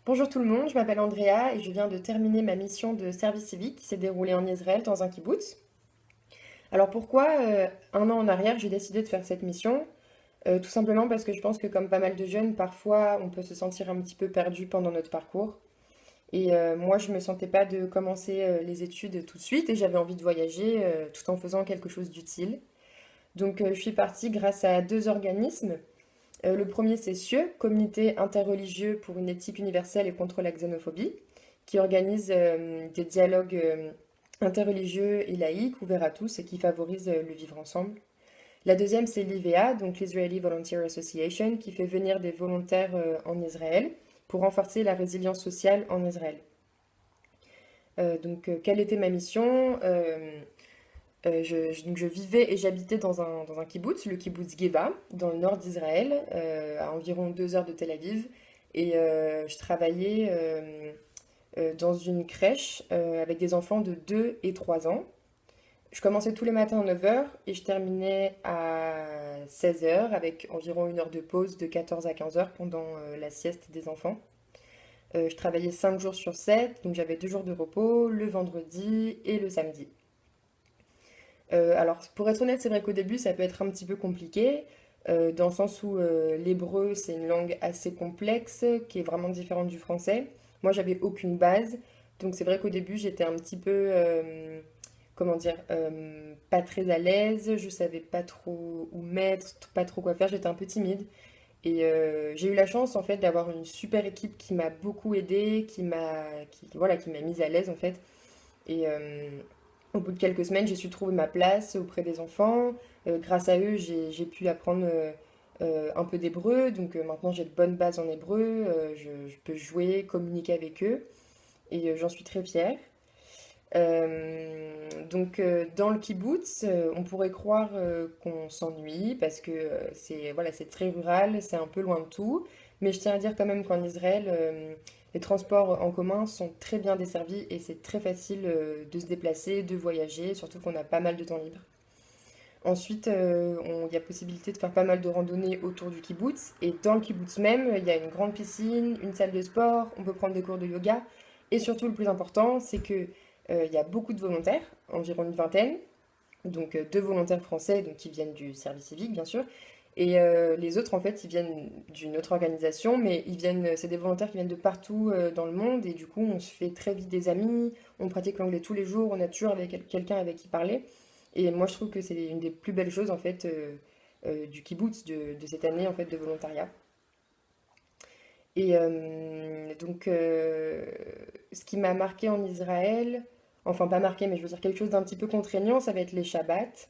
Bonjour tout le monde, je m'appelle Andrea et je viens de terminer ma mission de service civique qui s'est déroulée en Israël dans un kibbutz. Alors pourquoi, un an en arrière, j'ai décidé de faire cette mission? Tout simplement parce que je pense que comme pas mal de jeunes, parfois on peut se sentir un petit peu perdu pendant notre parcours. Et moi, je me sentais pas de commencer les études tout de suite et j'avais envie de voyager tout en faisant quelque chose d'utile. Donc je suis partie grâce à deux organismes. Le premier, c'est CIeux, Comité interreligieux pour une éthique universelle et contre la xénophobie, qui organise des dialogues interreligieux et laïques, ouverts à tous et qui favorise le vivre ensemble. La deuxième, c'est l'IVA, donc l'Israeli Volunteer Association, qui fait venir des volontaires en Israël pour renforcer la résilience sociale en Israël. Quelle était ma mission? Donc je vivais et j'habitais dans un kibbutz, le kibbutz Geva, dans le nord d'Israël, à environ 2 heures de Tel Aviv. Et je travaillais dans une crèche avec des enfants de 2 et 3 ans. Je commençais tous les matins à 9 heures et je terminais à 16 heures avec environ 1 heure de pause de 14 à 15 heures pendant la sieste des enfants. Je travaillais 5 jours sur 7, donc j'avais 2 jours de repos, le vendredi et le samedi. Alors, pour être honnête, c'est vrai qu'au début, ça peut être un petit peu compliqué, dans le sens où l'hébreu, c'est une langue assez complexe, qui est vraiment différente du français. Moi, j'avais aucune base, donc c'est vrai qu'au début, j'étais un petit peu, comment dire, pas très à l'aise, je savais pas trop où mettre, pas trop quoi faire, j'étais un peu timide. Et j'ai eu la chance, en fait, d'avoir une super équipe qui m'a beaucoup aidée, voilà, qui m'a mise à l'aise, en fait. Et au bout de quelques semaines, j'ai su trouver ma place auprès des enfants. Grâce à eux, j'ai pu apprendre un peu d'hébreu. Donc maintenant, j'ai de bonnes bases en hébreu. Je peux jouer, communiquer avec eux. Et j'en suis très fière. Dans le kibbutz, on pourrait croire qu'on s'ennuie parce que c'est voilà, c'est très rural, c'est un peu loin de tout. Mais je tiens à dire quand même qu'en Israël, les transports en commun sont très bien desservis et c'est très facile de se déplacer, de voyager, surtout qu'on a pas mal de temps libre. Ensuite, il y a possibilité de faire pas mal de randonnées autour du kibbutz. Et dans le kibbutz même, il y a une grande piscine, une salle de sport, on peut prendre des cours de yoga. Et surtout, le plus important, c'est que il y a beaucoup de volontaires, environ une vingtaine. Donc deux volontaires français donc, qui viennent du service civique, bien sûr. Et les autres, en fait, ils viennent d'une autre organisation, mais c'est des volontaires qui viennent de partout dans le monde. Et du coup, on se fait très vite des amis, on pratique l'anglais tous les jours, on a toujours avec quelqu'un avec qui parler. Et moi, je trouve que c'est une des plus belles choses, en fait, du kibbutz de cette année, en fait, de volontariat. Et ce qui m'a marqué en Israël, enfin pas marqué, mais je veux dire quelque chose d'un petit peu contraignant, ça va être les Shabbats.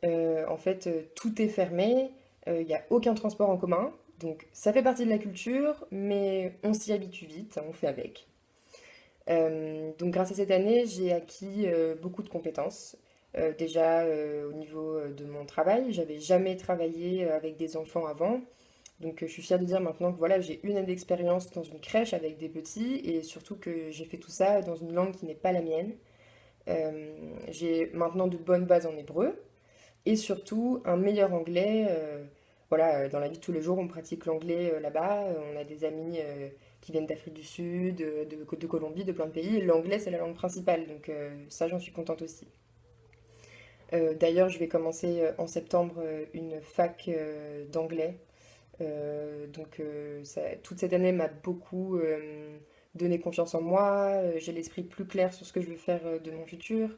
En fait, tout est fermé, il n'y a aucun transport en commun. Donc ça fait partie de la culture, mais on s'y habitue vite, on fait avec. Donc grâce à cette année, j'ai acquis beaucoup de compétences. Déjà au niveau de mon travail, j'avais jamais travaillé avec des enfants avant. Donc je suis fière de dire maintenant que voilà, j'ai une année d'expérience dans une crèche avec des petits et surtout que j'ai fait tout ça dans une langue qui n'est pas la mienne. J'ai maintenant de bonnes bases en hébreu et surtout un meilleur anglais. Voilà, dans la vie de tous les jours, on pratique l'anglais là-bas. On a des amis qui viennent d'Afrique du Sud, de Colombie, de plein de pays. L'anglais, c'est la langue principale, donc ça, j'en suis contente aussi. D'ailleurs, je vais commencer en septembre une fac d'anglais. Toute cette année m'a beaucoup donné confiance en moi. J'ai l'esprit plus clair sur ce que je veux faire de mon futur.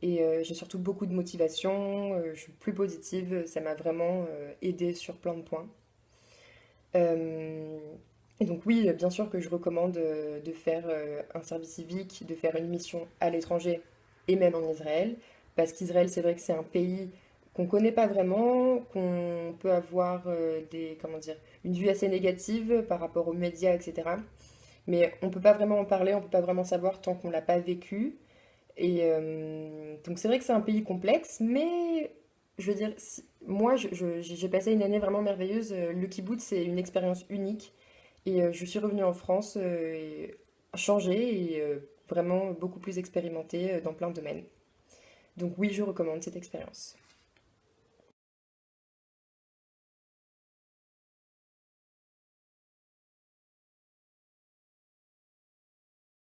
Et j'ai surtout beaucoup de motivation. Je suis plus positive. Ça m'a vraiment aidé sur plein de points. Euh, et donc oui, bien sûr que je recommande de faire un service civique, de faire une mission à l'étranger et même en Israël, parce qu'Israël, c'est vrai que c'est un pays qu'on connaît pas vraiment, qu'on peut avoir comment dire, une vue assez négative par rapport aux médias, etc. Mais on peut pas vraiment en parler, on peut pas vraiment savoir tant qu'on l'a pas vécu. Et donc c'est vrai que c'est un pays complexe, mais je veux dire, moi j'ai passé une année vraiment merveilleuse. Le kibbutz, c'est une expérience unique. Et je suis revenue en France changée et vraiment beaucoup plus expérimentée dans plein de domaines. Donc oui, je recommande cette expérience.